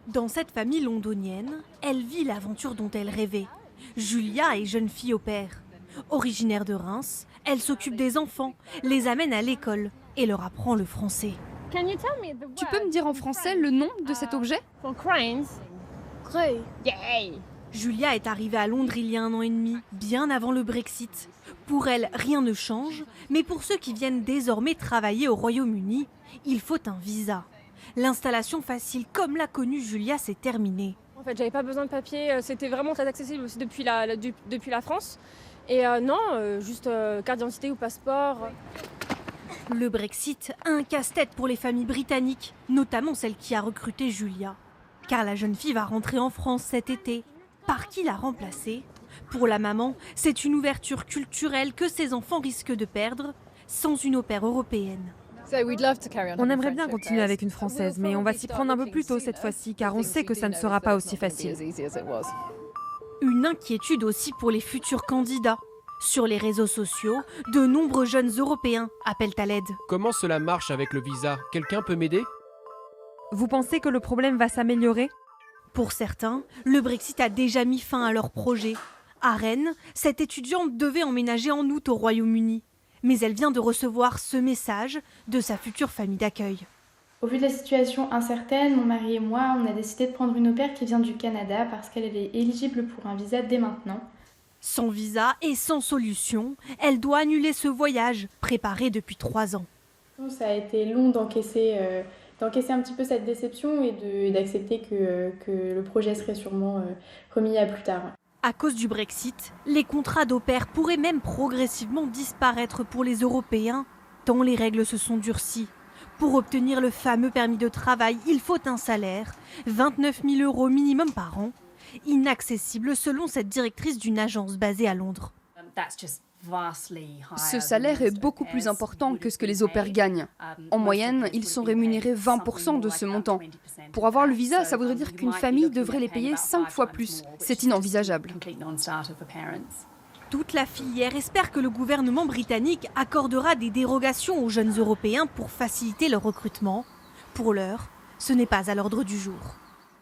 Dans cette famille londonienne, elle vit l'aventure dont elle rêvait. Julia est jeune fille au père. Originaire de Reims, elle s'occupe des enfants, les amène à l'école et leur apprend le français. Tu peux me dire en français le nom de cet objet? Julia est arrivée à Londres il y a 1 an et demi, bien avant le Brexit. Pour elle, rien ne change, mais pour ceux qui viennent désormais travailler au Royaume-Uni, il faut un visa. L'installation facile comme l'a connue Julia s'est terminée. En fait, j'avais pas besoin de papier, c'était vraiment très accessible aussi depuis la France. Et juste carte d'identité ou passeport. Le Brexit a un casse-tête pour les familles britanniques, notamment celle qui a recruté Julia. Car la jeune fille va rentrer en France cet été. Par qui la remplacer? Pour la maman, c'est une ouverture culturelle que ses enfants risquent de perdre sans une au pair européenne. On aimerait bien continuer avec une Française, mais on va s'y prendre un peu plus tôt cette fois-ci, car on sait que ça ne sera pas aussi facile. Une inquiétude aussi pour les futurs candidats. Sur les réseaux sociaux, de nombreux jeunes Européens appellent à l'aide. Comment cela marche avec le visa? Quelqu'un peut m'aider? Vous pensez que le problème va s'améliorer? Pour certains, le Brexit a déjà mis fin à leur projet. À Rennes, cette étudiante devait emménager en août au Royaume-Uni. Mais elle vient de recevoir ce message de sa future famille d'accueil. Au vu de la situation incertaine, mon mari et moi, on a décidé de prendre une au pair qui vient du Canada parce qu'elle est éligible pour un visa dès maintenant. Sans visa et sans solution, elle doit annuler ce voyage, préparé depuis 3 ans. Ça a été long d'encaisser un petit peu cette déception et d'accepter que le projet serait sûrement remis à plus tard. À cause du Brexit, les contrats d'au pair pourraient même progressivement disparaître pour les Européens, tant les règles se sont durcies. Pour obtenir le fameux permis de travail, il faut un salaire, 29 000 € minimum par an, inaccessible selon cette directrice d'une agence basée à Londres. Ce salaire est beaucoup plus important que ce que les au-pairs gagnent. En moyenne, ils sont rémunérés 20% de ce montant. Pour avoir le visa, ça voudrait dire qu'une famille devrait les payer 5 fois plus. C'est inenvisageable. Toute la filière espère que le gouvernement britannique accordera des dérogations aux jeunes Européens pour faciliter leur recrutement. Pour l'heure, ce n'est pas à l'ordre du jour.